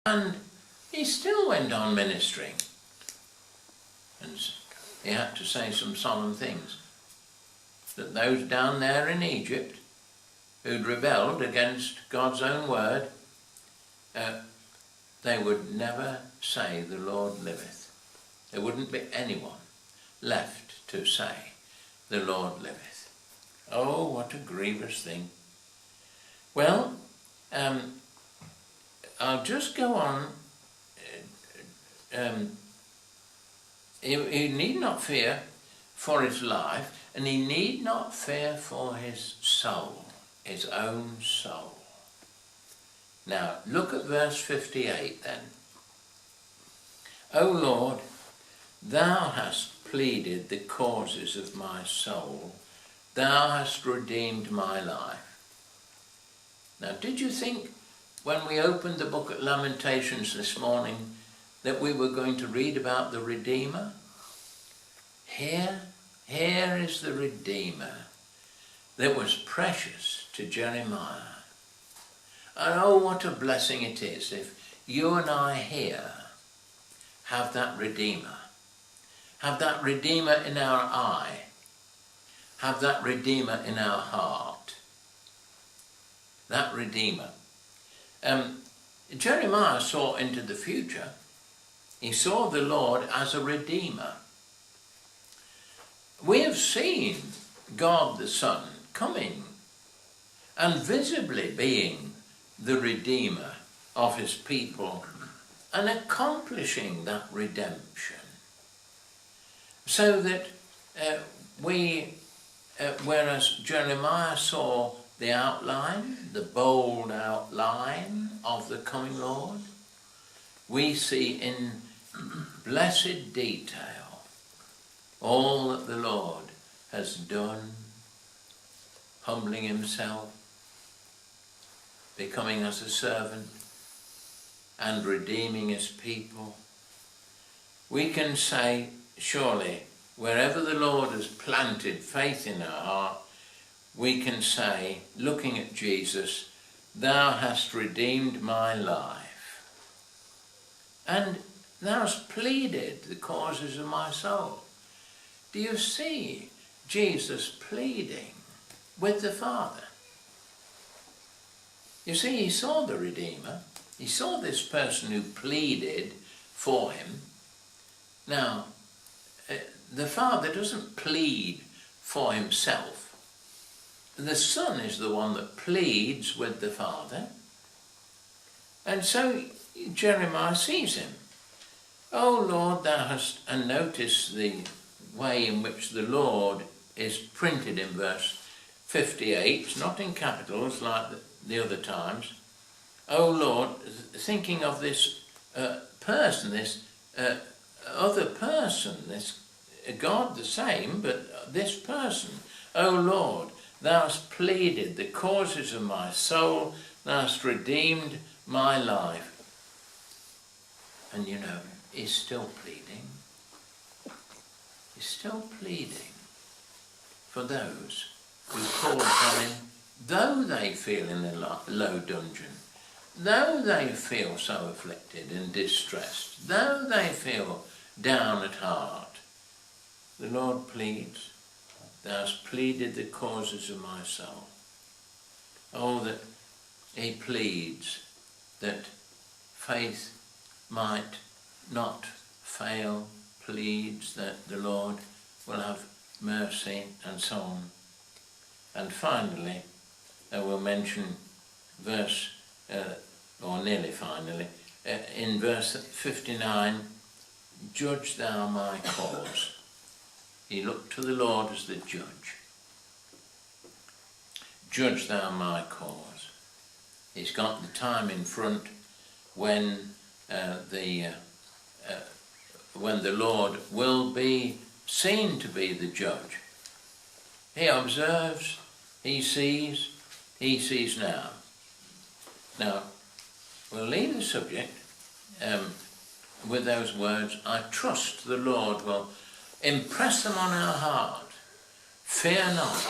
And he still went on ministering. And he had to say some solemn things. That those down there in Egypt who'd rebelled against God's own word, they would never say, "The Lord liveth." There wouldn't be anyone left to say, "The Lord liveth." Oh, what a grievous thing. Well, I'll just go on. He need not fear for his life, and he need not fear for his soul, his own soul. Now, look at verse 58 then. "O Lord, thou hast pleaded the causes of my soul. Thou hast redeemed my life." Now, did you think when we opened the book of Lamentations this morning that we were going to read about the Redeemer? Here is the Redeemer that was precious to Jeremiah. And oh, what a blessing it is if you and I here have that Redeemer. Have that Redeemer in our eye. Have that Redeemer in our heart. That Redeemer. Jeremiah saw into the future. He saw the Lord as a Redeemer. We have seen God the Son coming and visibly being the Redeemer of his people and accomplishing that redemption. So that whereas Jeremiah saw the outline, the bold outline of the coming Lord, we see in blessed detail all that the Lord has done, humbling himself, becoming as a servant, and redeeming his people. We can say, surely, wherever the Lord has planted faith in our heart, we can say, looking at Jesus, "Thou hast redeemed my life, and thou hast pleaded the causes of my soul." Do you see Jesus pleading with the Father? You see, he saw the Redeemer. He saw this person who pleaded for him. Now, the Father doesn't plead for himself. The Son is the one that pleads with the Father. And so Jeremiah sees him. "O Lord, thou hast," and notice the way in which the Lord is printed in verse 58, not in capitals like the other times. "O Lord," thinking of this person, this other person, this God the same, but this person. "O Lord, thou hast pleaded the causes of my soul, thou hast redeemed my life." And you know, he's still pleading. He's still pleading for those who call upon him, though they feel in a low dungeon, though they feel so afflicted and distressed, though they feel down at heart. The Lord pleads, "Thou hast pleaded the causes of my soul." Oh, that he pleads that faith might not fail, pleads that the Lord will have mercy, and so on. And finally, I will mention verse, or nearly finally, in verse 59, "Judge thou my cause." He looked to the Lord as the judge. "Judge thou my cause." He's got the time in front when the Lord will be seen to be the judge. He observes, he sees now. Now, we'll leave the subject with those words. I trust the Lord will impress them on our heart. Fear not.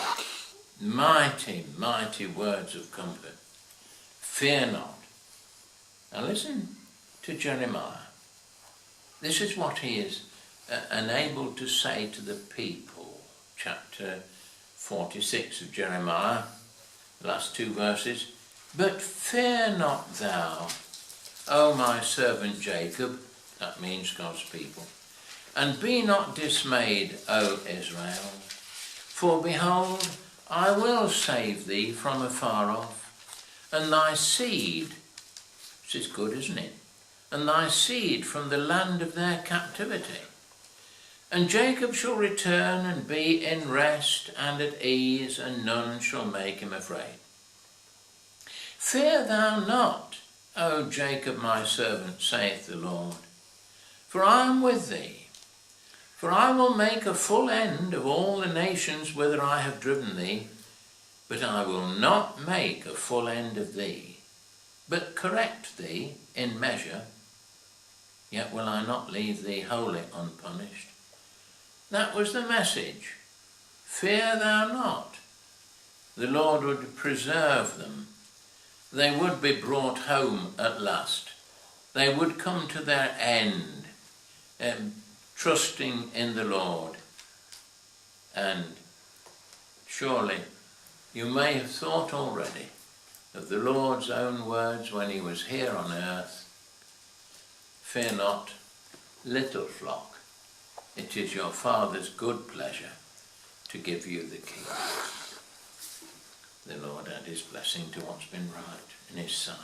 Mighty, mighty words of comfort. Fear not. Now listen, to Jeremiah. This is what he is enabled to say to the people. Chapter 46 of Jeremiah, last two verses. But fear not thou, O my servant Jacob, that means God's people, and be not dismayed, O Israel, for behold, I will save thee from afar off, and thy seed, which is good, isn't it? And thy seed from the land of their captivity. And Jacob shall return and be in rest and at ease, and none shall make him afraid. Fear thou not, O Jacob my servant, saith the Lord, for I am with thee. For I will make a full end of all the nations whither I have driven thee, but I will not make a full end of thee, but correct thee in measure, yet will I not leave thee wholly unpunished. That was the message. Fear thou not. The Lord would preserve them. They would be brought home at last. They would come to their end, trusting in the Lord. And surely you may have thought already of the Lord's own words when he was here on earth. Fear not, little flock. It is your Father's good pleasure to give you the kingdom. The Lord add his blessing to what's been right in his sight.